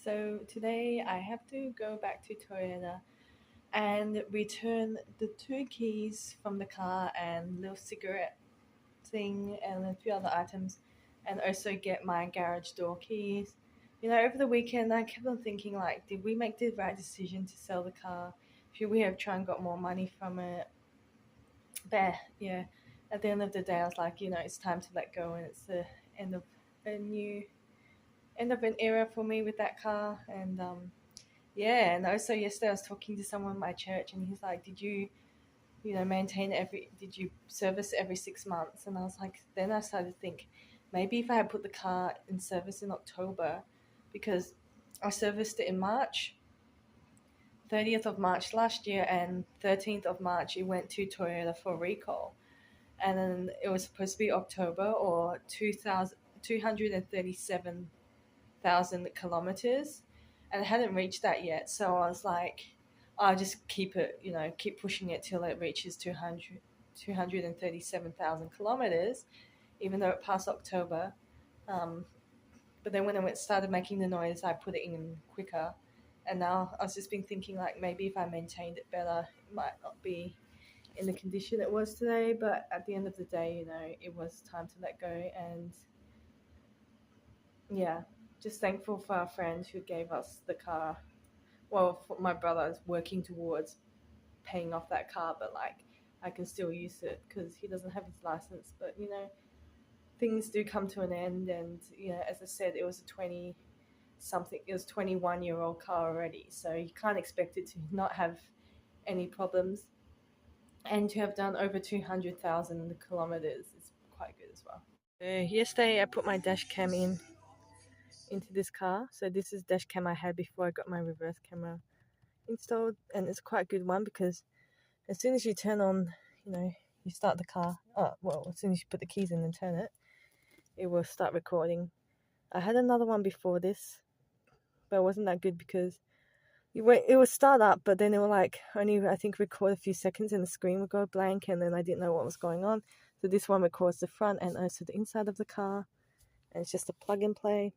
So today I have to go back to Toyota and return the two keys from the car and little cigarette thing and a few other items, and also get my garage door keys. Over the weekend I kept on thinking, like, did we make the right decision to sell the car? Should we have tried and got more money from it? But yeah, at the end of the day I was like, it's time to let go, and it's the end of a new end of an era for me with that car. And yeah, and also yesterday I was talking to someone in my church, and he's like, "Did you, maintain Did you service every 6 months?" And I was like, then I started to think, maybe if I had put the car in service in October, because I serviced it in March, 30th of March last year, and 13th of March it went to Toyota for recall, and then it was supposed to be October or 237,000 kilometers, and it hadn't reached that yet. So I was like, I'll just keep it, keep pushing it till it reaches 237,000 kilometers, even though it passed October. Um, but then when it started making the noise, I put it in quicker. And now I've just been thinking, like, maybe if I maintained it better, it might not be in the condition it was today. But at the end of the day, it was time to let go. And yeah, just thankful for our friend who gave us the car. Well, for my brother is working towards paying off that car, but like I can still use it because he doesn't have his license. But things do come to an end, and as I said, it was a 20 something, it was 21-year-old car already, so you can't expect it to not have any problems, and to have done over 200,000 kilometers is quite good as well. Yesterday I put my dash cam into this car. So this is dash cam I had before I got my reverse camera installed, and it's quite a good one because as soon as you turn on, you start the car. Well, as soon as you put the keys in and turn it, it will start recording. I had another one before this, but it wasn't that good because it would start up, but then it will like only, I think, record a few seconds and the screen would go blank, and then I didn't know what was going on. So this one records the front and also the inside of the car, and it's just a plug and play.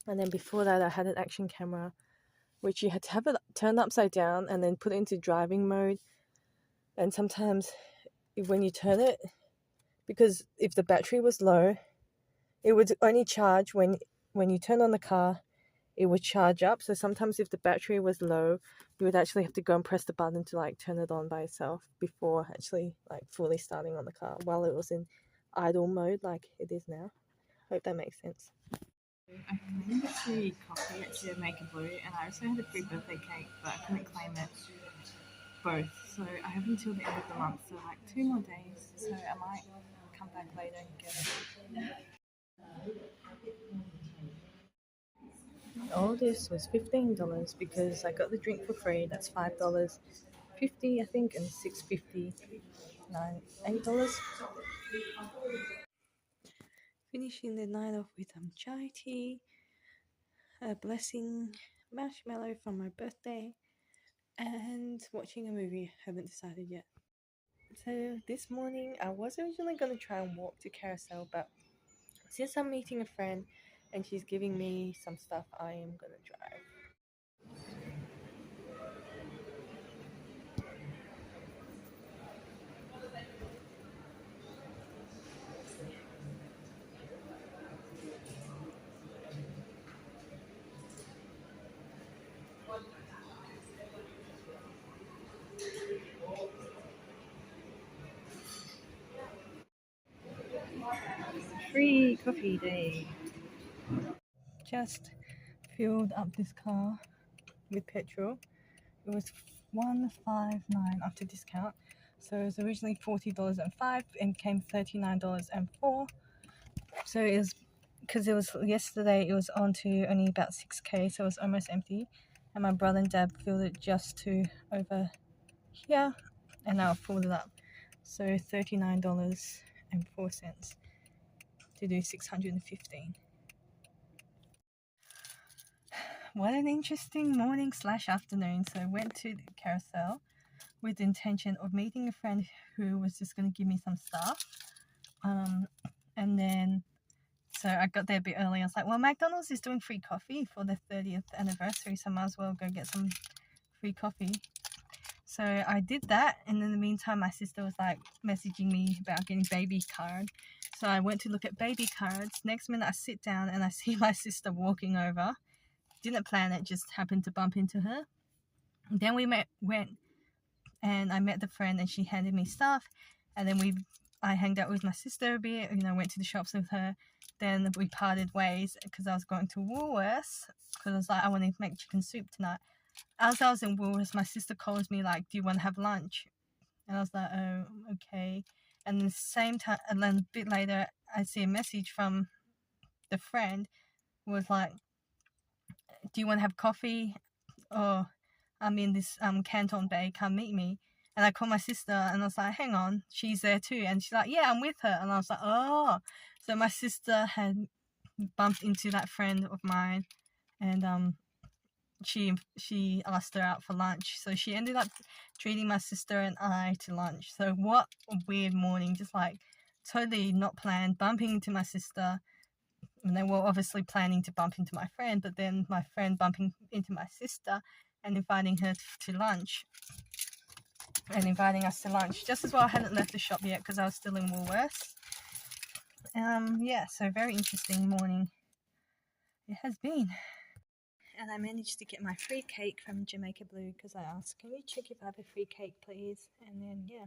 And then before that I had an action camera, which you had to have it turned upside down and then put it into driving mode. And sometimes when you turn it, because if the battery was low, it would only charge when you turn on the car, it would charge up. So sometimes if the battery was low, you would actually have to go and press the button to like turn it on by itself before actually like fully starting on the car while it was in idle mode like it is now. Hope that makes sense. I claimed a free coffee at Jamaica Blue, and I also had a free birthday cake, but I couldn't claim it both. So I have until the end of the month, so like 2 more days. So I might come back later and get it. All this was $15 because I got the drink for free. That's $5.50, I think, and $6.50, $8. Finishing the night off with some chai tea, a blessing marshmallow for my birthday, and watching a movie. Haven't decided yet. So this morning I was originally going to try and walk to Carousel, but since I'm meeting a friend and she's giving me some stuff, I am going to drive. Free coffee day. Just filled up this car with petrol. It was $159 after discount. So it was originally $40.05 and came $39.04. So it was, because it was yesterday, it was on to only about 6k, so it was almost empty. And my brother and dad filled it just to over here, and now I filled it up. So $39.04 to do 615. What an interesting morning / afternoon. So I went to the Carousel with the intention of meeting a friend who was just going to give me some stuff. And then So I got there a bit early. I was like, well, McDonald's is doing free coffee for their 30th anniversary, so I might as well go get some free coffee. So I did that, and in the meantime, my sister was like messaging me about getting baby card. So I went to look at baby cards. Next minute, I sit down and I see my sister walking over. Didn't plan it, just happened to bump into her. Then we went, and I met the friend, and she handed me stuff. And then I hanged out with my sister a bit. Went to the shops with her. Then we parted ways because I was going to Woolworths because I was like, I want to make chicken soup tonight. As I was in Woolworths, my sister calls me like, do you want to have lunch? And I was like, oh, okay. And the same time, and then a bit later, I see a message from the friend who was like, do you want to have coffee? Or I'm in this Canton Bay, come meet me. And I called my sister and I was like, hang on, she's there too. And she's like, yeah, I'm with her. And I was like, oh. So my sister had bumped into that friend of mine, and she asked her out for lunch. So she ended up treating my sister and I to lunch. So what a weird morning, just like totally not planned, bumping into my sister. And they were obviously planning to bump into my friend, but then my friend bumping into my sister and inviting her to lunch. And inviting us to lunch. Just as well I hadn't left the shop yet because I was still in Woolworths. Yeah, so very interesting morning it has been. And I managed to get my free cake from Jamaica Blue because I asked, can you check if I have a free cake, please? And then, yeah,